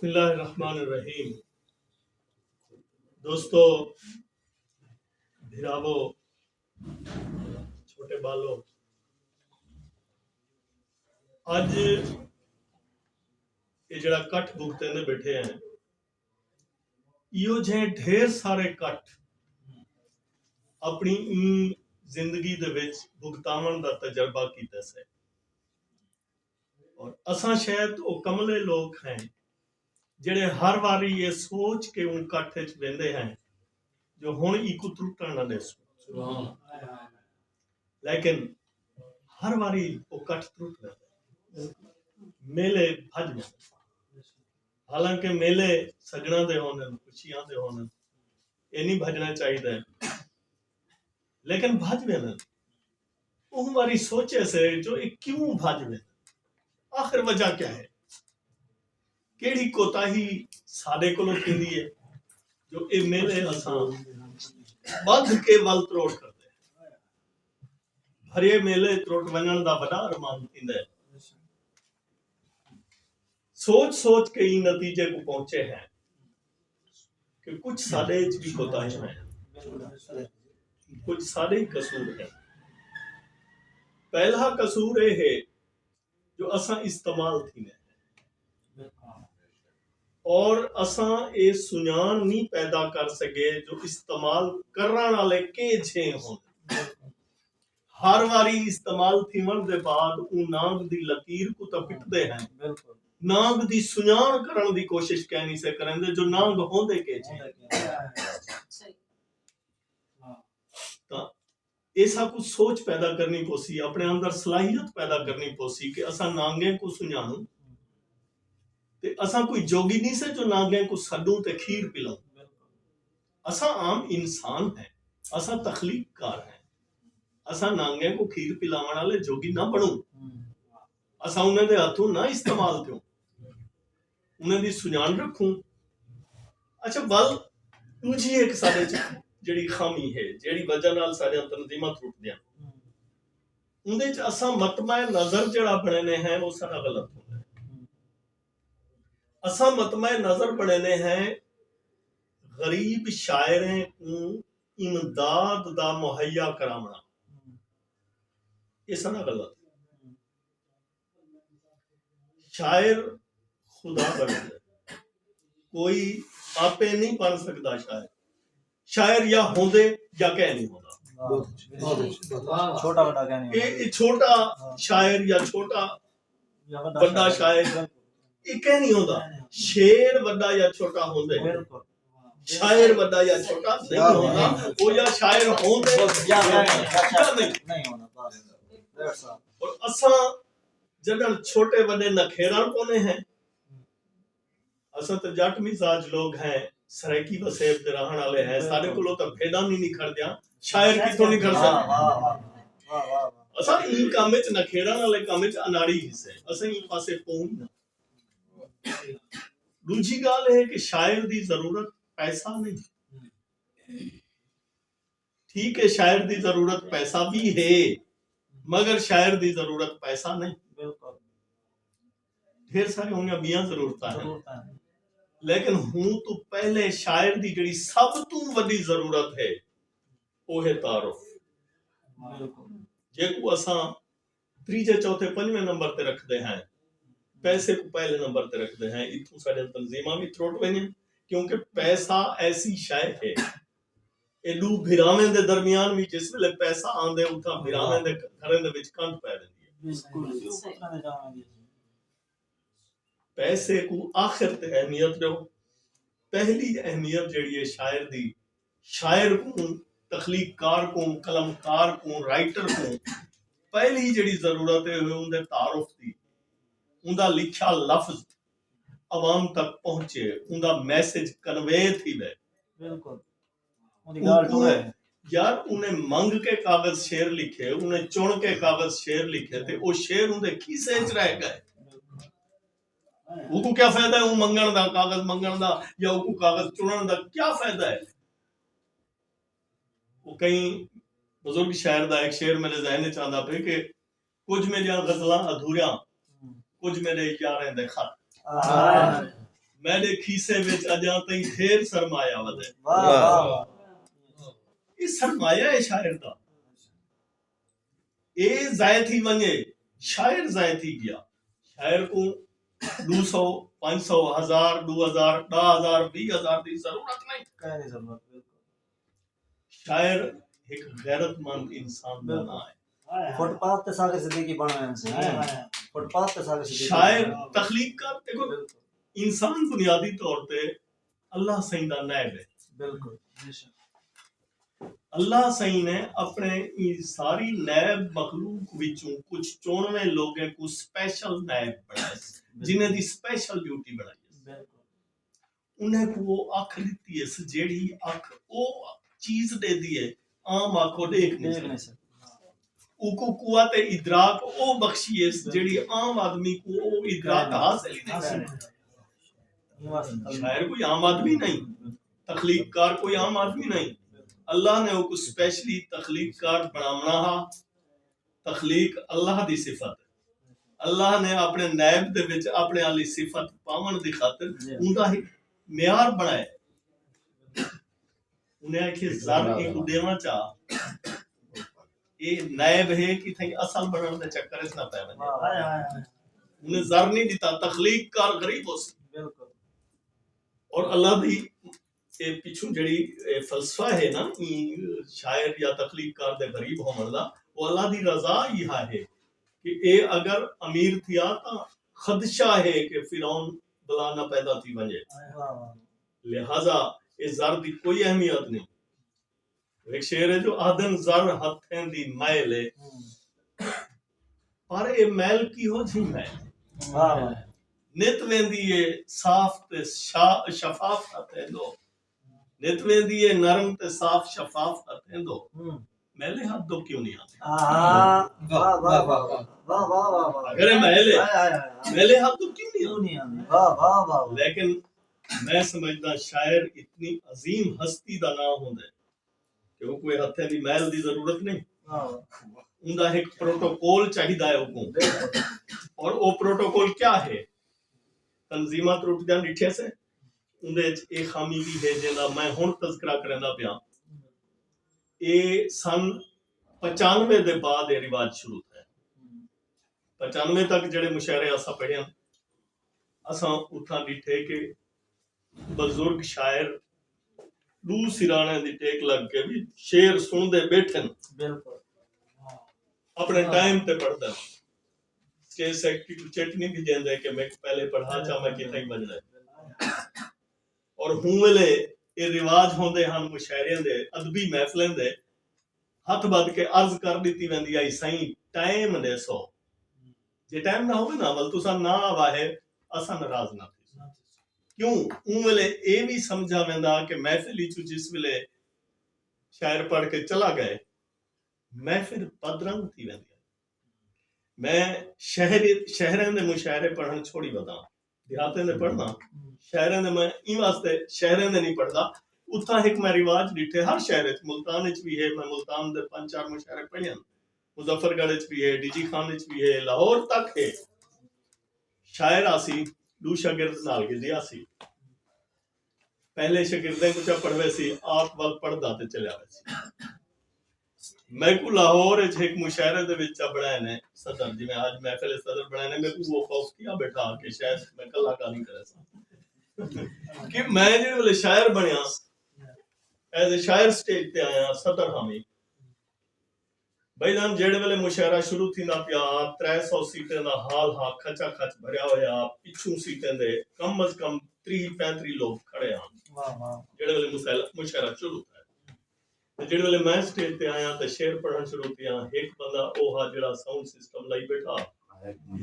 बिस्मिल्लाहिर्रहमानिर्रहीम। दोस्तों, भिरावो, छोटे बालों, अज ये जड़ा कट भुगते ने बैठे हैं, इो जे ढेर सारे कट अपनी जिंदगी दे विच भुगतावन दा तजर्बा कीता से। और असा शायद वो कमले लोग हैं जेड़े हर बारी ये सोच के उन कट विच वेंदे हैं जो हुण इको त्रुटण ना देसो, लेकिन हर बारी वो कट त्रुट जाते, मेले भज जाते। हालांकि मेले सजना दे होने, खुशियां दे होने, ये नहीं भजना चाहिए, लेकिन भज वेन वो हमारी सोचे से जो ये क्यों भज वेन, आखिर वजह क्या है, केड़ी कोताही साडे कोलों थींदी है जो ये मेले असां बध के वल त्रोड़ करते हैं। भरे मेले त्रोट वञण दा वॾा अरमान थींदा है। सोच सोच के ही नतीजे को पहुंचे हैं कि कुछ साडे भी कोताहियां हैं, कुछ साडे ही कसूर है। पहला कसूर ये है जो असां इस्तेमाल थीने और असां ये सुञाण नहीं पैदा कर सके जो इस्तेमाल करने वाले के छे होंदे। हर बारी इस्तेमाल थीवन दे बाद उ नाग दी लकीर को तो पिटदे हैं, नाग दी सुञाण करन दी कोशिश कहनी से करेंदे जो नाग होंदे के छे। ऐसा कुछ सोच पैदा करनी पोसी, अपने अंदर सलाहियत पैदा करनी पोसी कि असा नांगे को सुञाणू ते असा कोई जोगी नहीं से जो नांगे को सडू ते खीर पिलाऊं। असा आम इंसान है, असा तखलीककार है, असा नांगे को खीर पिलावन वाले जोगी ना बनू, असा उन्हें दे हाथों ना इस्तेमाल क्यों, उन्हें दी सुञाण रखूं। अच्छा बल दूजी एक साडे च जेड़ी खामी है, जेड़ी वजह नाल साडे तंजीमा टूटदियां, उंदे च असा मतमाए नजर जड़ा बने हैं वो सारा गलत होता है। असा मतमाए नजर बने हैं गरीब शायरें को इमदाद दा मुहैया करावना, ये सारा गलत है। शायर खुदा बने, कोई आपे नहीं बन सकता। शायर या होंदे या कह नहीं होता। छोटा बड़ा कहने, ये छोटा शायर या छोटा बड़ा शायर ये कह नहीं होता। शेर बड़ा या छोटा होंदे, शायर बड़ा या छोटा नहीं होता। वो या शायर होंदे या नहीं होना। और असा जगह छोटे बड़े नखेरा कोने हैं, असा तो जट मिजाज लोग हैं, सराकी वसेब दे रहन वाले हैं, सारे कोलो तो भेदा नहीं निखर दिया, शायर किथों निखर सकते। असा ई काम विच नखेरा वाले काम विच अनाड़ी हिस्से, असा ई पासे पहुंच ना। दूजी गाल है कि शायर दी जरूरत पैसा नहीं। ठीक है, शायर दी जरूरत पैसा भी है, मगर शायर दी जरूरत पैसा नहीं। ढेर सारे होंगे बियां जरूरत है, लेकिन हूं तो पहले शायर दी जड़ी सब तू वड्डी जरूरत है वो है तारुफ। जेको असा तीजे चौथे पंजवें नंबर ते रखते हैं, पैसे को पहले नंबर ते रखते हैं। इथों साडे तंजीमा भी त्रोट वेने, क्योंकि पैसा ऐसी शय है, एडू भिरावें दे दरमियान भी जिस वेले पैसा आंदे उठा भिरावें दे घरें दे विच कंध पै जांदी है। पैसे को आखिर ते अहमियत दो। पहली अहमियत जड़ी है शायर दी, शायर को, तखलीककार को, कलमकार को, राइटर को पहली जड़ी जरूरत है उनके तारुफ की, उनका लिखा लफ्ज अवाम तक पहुंचे, उनका मैसेज कन्वे थी वे। बिल्कुल यार उन्हें मंग के कागज शेर लिखे, उन्हें चुन के कागज शेर लिखे थे, वो शेर उनके खीसे च रह गए। उनको क्या फायदा है वो मंगण दा, कागज मंगण दा, या उनको कागज चुनण दा क्या फायदा है। वो कई बुजुर्ग शायर दा एक शेर मेरे ज़हन च आंदा पे कि कुछ मेरियां गजलां अधूरियां, कुछ मेरे यारें दे खत। मेरे खीसे विच अजां ताईं ढेर सरमाया वधे। वाह वाह ये सरमाया है शायर दा, ये जाय थी वने, शायर जाय थी गया। शायर को 200 500 1000 2000 10,000 20,000 की जरूरत नहीं। कहने जरूरत शायर एक गैरतमंद इंसान बना है। फुटपाथ पे सागर सिद्दीकी बन रहे हैं, फुटपाथ पे सागर सिद्दीकी शायर तख्लीक कर देखो, इंसान बुनियादी तौर पे अल्लाह सही दा नायब है। बिल्कुल अल्लाह सही ने अपने सारी नायब मखलूक विचों कुछ 94 लोगों को स्पेशल नायब बनाया, जिन्हें दी स्पेशल ड्यूटी बनाई। उन्हें को वो अख दी है, जेड़ी अख वो चीज दे दी है आम आंखों देख नहीं सकती। उको कुव्वत इदराक ओ बख्शी है जेड़ी आम आदमी को ओ इदराक हासिल ही नहीं। शायर कोई आम आदमी नहीं, तख्लीककार कोई आम आदमी नहीं। अल्लाह ने वो स्पेशली तख्लीककार बनावना हा। तख्लीक अल्लाह दी सिफत है। अल्लाह ने अपने नायब दे विच अपने वाली सिफत पावन दी खातिर उनका ही म्यार बनाया। उन्हें आखे जर एक देवा चा ये नायब है कि थई असल बनने दे चक्कर इस ना पै वने। उन्हें जर नहीं दिता, तख्लीककार गरीब हो सी। बिल्कुल। और अल्लाह दी ये पिछू जड़ी फलसफा है ना शायर या तख्लीककार दे गरीब होने दा, वो अल्लाह दी रजा यह है कि ए अगर अमीर थिया ता खदशा है कि फिरौन बला ना पैदा थी वने, लिहाजा इस जर दी कोई अहमियत नहीं। एक शेर है जो आदन जर हथें दी मैल है, पर ए मैल की हो जी मैल नित वेंदी है साफ ते शफाफ हथें दो, नित वेंदी है नरम ते साफ शफाफ हथें दो, मैले हाथ दो क्यों नहीं आते? वाह वाह वाह वाह वाह वाह। अगर मैले मैले हाथ दो क्यों नहीं आते? वाह वाह वाह। लेकिन मैं समझदा शायर इतनी अजीम हस्ती दा ना होंदा कि वो कोई हथे दी मैल दी जरूरत नहीं। उनका एक प्रोटोकॉल चाहिदा है हुकुम, और वो प्रोटोकॉल क्या है? तंजीमा त्रुट जान डिठे से उनदे एक खामी भी है जेदा मैं हुण तज़किरा करना पिया। ए सन 95 दे बाद ये रिवाज शुरू था। 95 तक जेड़े मुशायरे असा पढ़िया असा उठा डिठे के बुजुर्ग शायर दू सिराने दी टेक लग के भी शेर सुनदे बैठन। बिल्कुल अपने टाइम ते पढ़दा के सेक्रेटरी को चटनी भी देंदे कि मैं पहले पढ़ा चा मैं किथे बजना है। और हूं वेले ये रिवाज होंदे हन मुशायरे दे अदबी महफिलें दे हथ बद के अर्ज कर दी वेंदी आई सही टाइम दे सो जे टाइम ना होवे ना वल तुसा ना वाहे असा नाराज ना थी। क्यों हूं वेले ए भी समझा वेंदा कि महफिल चु जिस वेले शायर पढ़ के चला गए महफिल बदरंग थी वेंदी। मैं शहरें दे मुशायरे पढ़न छोड़ी बता, देहातें दे पढ़ना, शहरें दे मैं ई वास्ते शहरें दे नहीं पढ़दा। उथा एक मैं रिवाज डिठे हर शहर च, मुल्तान च भी है, मैं मुल्तान दे 5-4 मुशायरे पढ़े, मुजफ्फरगढ़ च भी है, डीजी खान च भी है, लाहौर तक है। शायर आसी दू शागिर्द नाल गिदिया सी, पहले शागिर्दें कुछ पढ़वे सी आप वल पढ़दा ते चलिया सी। मैं को लाहौर एक मुशायरे दे विच बनाए ने सदर, जिवें आज महफिल सदर बनाए ने, मैं को वो खौफ किया बैठा के शायद मैं कल्ला का नहीं करे सा कि मैं जे वाले शायर बनया एज ए शायर स्टेज पे आया सदर हामी भाई जान जेड़े वाले मुशायरा शुरू थींदा पिया 300 सीटें दा हाल हा खचा खच भरया होया, पिछू सीटें दे कम अज कम 30-35 लोग खड़े हैं। वाह वाह। जेड़े वाले मुशायरा शुरू जेड़े वेले मैं स्टेज पे आया तो शेर पढ़न शुरू किया, एक बंदा ओ हा जेड़ा साउंड सिस्टम लाई बैठा,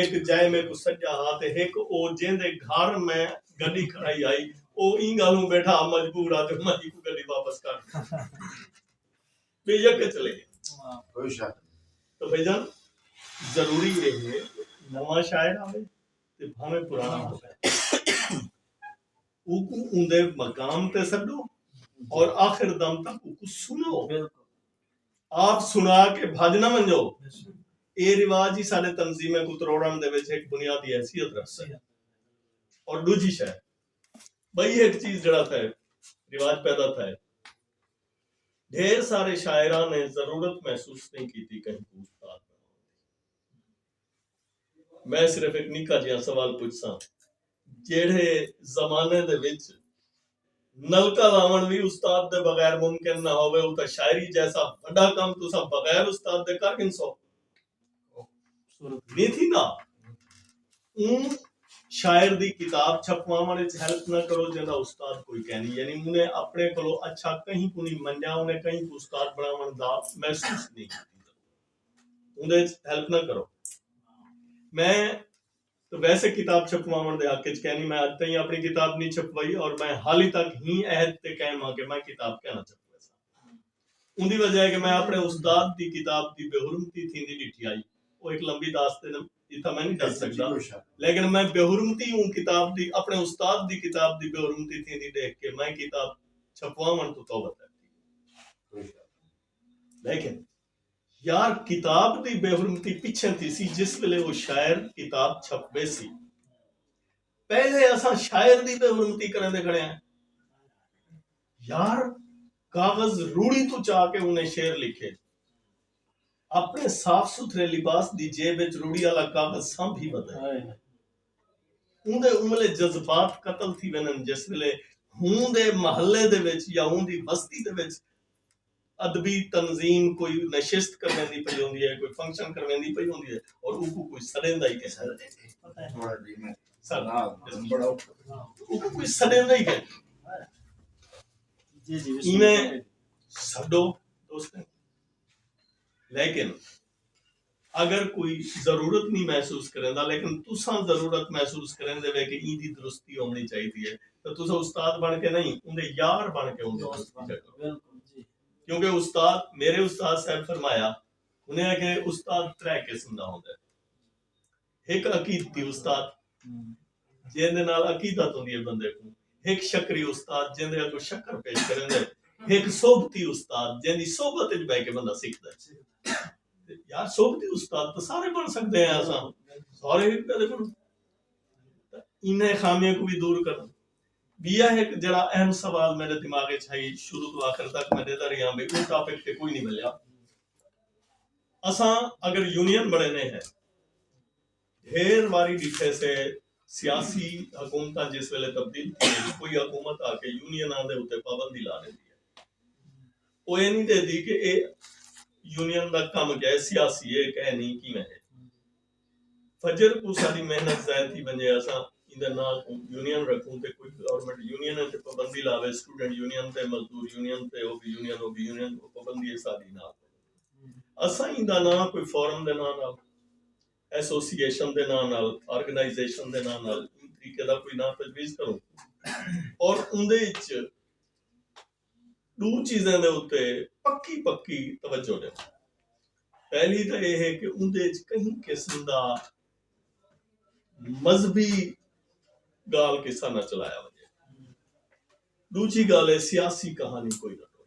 एक जाए में को सज्जा हाथ, एक ओ जेंदे घर में गड्डी खड़ाई आई ओ इन गालों बैठा मजबूर आ तो मजी को गड्डी वापस कर बेयक के चले गए। कोई शक तो भाईजान जरूरी ये है नवा शायर आवे ते भावे पुराना होवे ऊको उंदे मकाम ते सडो और आखिर दम तक कुछ सुनो। आप सुना के भज ना मंजो, ये रिवाज ही साडे तंजीमें को तरोड़न दे विच एक बुनियादी हैसियत रखता है। और दूजी शय भाई एक चीज जरा था, रिवाज पैदा था, ढेर सारे शायरा ने जरूरत महसूस नहीं की थी कहीं को उस्ताद बनाने। मैं सिर्फ एक निक्का जिहा सवाल पूछसा, जेड़े जमाने दे विच नलका लावण भी उस्ताद दे बगैर मुमकिन ना होवे, वो तो शायरी जैसा बड़ा काम तुसा बगैर उस्ताद दे कर किन सो नहीं थी ना। शायर दी किताब छपवावण विच हेल्प ना करो जिहदा उस्ताद कोई कहनी, यानी उन्हें अपने कोलो अच्छा कहीं को नहीं मन्या, उन्हें कहीं को उस्ताद बनावण दा महसूस नहीं कीती, उन्हें हेल्प ना करो। मैं तो वैसे किताब छपवावण दे हक च कहनी, मैं अज तई अपनी किताब नहीं छपवाई और मैं हाली तक ही अहद ते कायम हां कि मैं किताब कहना छपवा। उंदी वजह है कि मैं अपने उस्ताद दी किताब दी बेहुरमती थींदी डिठी आई। वो एक लंबी दास्तान इतना मैं नहीं कर सकता, लेकिन मैं बेहुरमती हूं किताब दी, अपने उस्ताद दी किताब दी बेहुरमती थींदी देख के मैं किताब छपवावण तो तौबत है। लेकिन यार किताब दी बेहुरमती पिछे थी सी जिस वेले वो शायर किताब छपवे सी, पहले असा शायर दी बेहुरमती करन दे खड़े हैं। यार कागज रूड़ी तो चाह के उन्हें शेर लिखे, अपने साफ सुथरे लिबास दी जेब विच रूड़ी वाला कागज सांभी वधे, उंदे उमले जज्बात कतल थी वनन जिस वेले हूं दे महल्ले दे विच या हूं दी बस्ती दे विच अदबी तंजीम कोई नशिस्त करवेंदी पई होंदी है, कोई फंक्शन करवेंदी पई होंदी है और उको कोई सड़ेंदा ही कह उको कोई सड़ेंदा ही कह इने सडो दोस्त। लेकिन अगर कोई जरूरत नहीं महसूस करेंदा, लेकिन तुसा जरूरत महसूस करेंदे वे कि इंदी दुरुस्ती होनी चाहिए है, तो तुसा उस्ताद बन के नहीं उनके यार बन के उनके दुरुस्ती करो। क्योंकि उस्ताद, मेरे उस्ताद साहब फरमाया उन्हें है कि उस्ताद त्रै किस्म दा होंदा है। एक अकीदती उस्ताद जिंदे नाल अकीदत होंदी है बंदे को, एक शकरी उस्ताद जिंदे अगो शक्कर पेश करेंदे, एक सोबती उस्ताद जिंदी सोबत विच बैठ के बंदा सीखदा है। यार सोबती उस्ताद तो सारे बन सकते हैं, असा सारे ही पहले बन, इन्हें खामियों को भी दूर करना। बिया है जरा अहम सवाल मेरे दिमाग में छाई शुरू तो आखिर तक मैं देता रहा भाई, उस टॉपिक पे कोई नहीं मिलया। असा अगर यूनियन बने हैं, ढेर बारी दिखे से सियासी हुकूमत जिस वेले तब्दील थी, कोई हुकूमत आके यूनियन दे उत्ते पाबंदी ला देती है, वो ये नहीं देती कि ये यूनियन का काम क्या है, सियासी है कह नहीं कि मैं है फजर को सारी मेहनत जायद थी बने असा इंदा ना यूनियन रखूं ते कोई गवर्नमेंट यूनियन पे पाबंदी लावे, स्टूडेंट यूनियन पे, मजदूर यूनियन पे, ओबी यूनियन को पाबंदी है सारी ना असा इंदा ना कोई फोरम दे ना नाल, एसोसिएशन दे ना नाल, ऑर्गेनाइजेशन दे ना नाल इन तरीके दा कोई ना तजवीज करो और उंदे विच दो चीज़ें दे उत्ते पक्की पक्की तवज्जो दे। पहली तो यह है कि उंदे विच कहीं किस्म दा मजहबी गाल किस्सा न चलाया वजे। दूसरी गाल है सियासी कहानी कोई ना कोई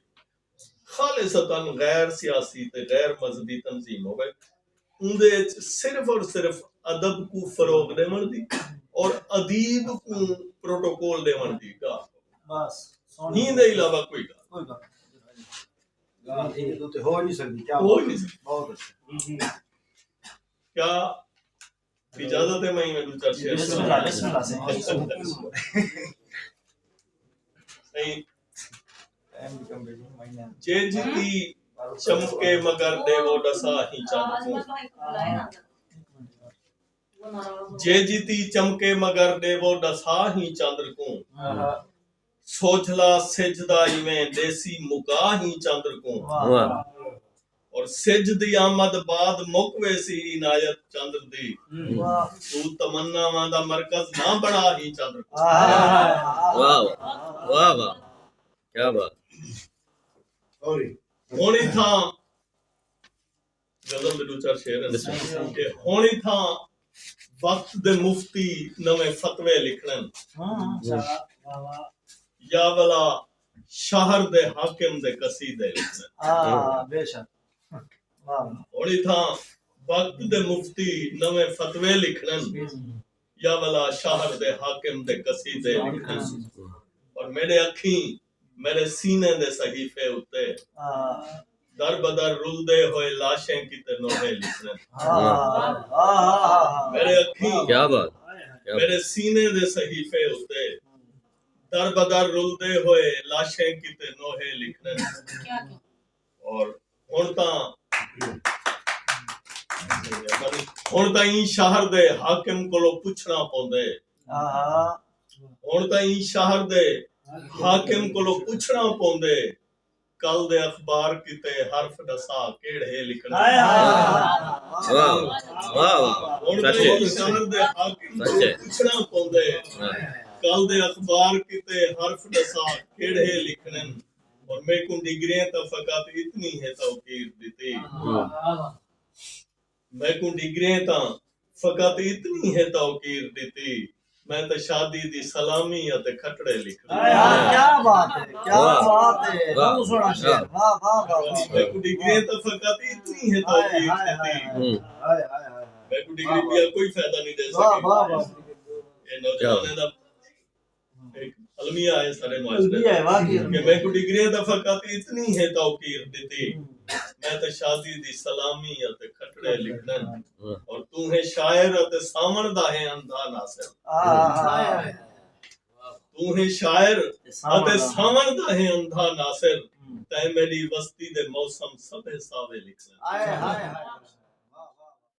खालिसतन गैर सियासी ते गैर मजहबी तंजीम हो गए, उंदे सिर्फ और सिर्फ अदब को फरोग देवन दी और अदीब को प्रोटोकॉल देवन दी गाल, बस नींद के अलावा कोई गाल तो हो नहीं सकती। क्या हो नहीं सकती। बहुत अच्छा। क्या इजाजत है? मैं दो चार शेयर जे जीती चमके मगर देवो डसा ही चांद को, जे जीती चमके मगर देवो डसा ही चंद्र को, सोचला सिजदा इवें देसी मुका ही चंद्र को, और सिज दी आमद बाद मुकवे सी इनायत चंद्र दी, तू तमन्नावां दा मरकज ना बना ही चंद्र को। वाह वाह वाह क्या बात। होनी था गजल दे दो चार शेर के होनी था वक्त दे मुफ्ती नवे फतवे लिखन, या वाला शहर दे हाकिम दे कसीदे लिखन। बेशक होनी था वक्त दे मुफ्ती नवे फतवे लिखन, या वाला शहर दे हाकिम दे कसीदे लिखन। और मेरे अखी मेरे सीने दे सहीफे उत्ते दर बदर रुलदे होए लाशें किते नोहे लिखने मेरे अखी क्या बात क्या मेरे सीने दे सहीफे उत्ते दर बदर रुलदे होए लाशें किते नोहे लिखने और हुण ताईं शहर दे हाकिम कोलों पुछना पौंदे हुण ताईं शहर दे हाकिम कोलों पुछना पौंदे कल दे अखबार किते हरफ दसा केड़े लिखने वाह वाह वाह हुण सच्चे ताईं शहर दे हाकिम कोलों सच्चे पुछना पौंदे हाँ कल दे अखबार किते हरफ दसा केड़े लिखने और मैं को डिग्रियां तो फकत इतनी है तौकीर दी मैं को डिग्रियां तो फकत इतनी है तौकीर दी मैं तो शादी दी सलामी अते खटड़े लिख क्या बात है क्या बात है वाह बहुत सोहना शेर वाह वाह वाह मैं को डिग्रियां तो फकत इतनी है तौकीर दी मैं को डिग्री भी कोई फायदा नहीं दे वाह सकी वाह वाह ये नौजवान दा एक अलमिया है सारे मुआशरे ये है वाकई कि मैं को डिग्रियां तो फकत इतनी है तौकीर दी मैं तो शादी दी सलामी अते खटड़े लिखना और तू है शायर अते सावण दा है अंधा नासिर तू है शायर अते सावण दा है अंधा नासिर तै मेरी बस्ती दे मौसम सबे सावे लिखना हाय हाय हाय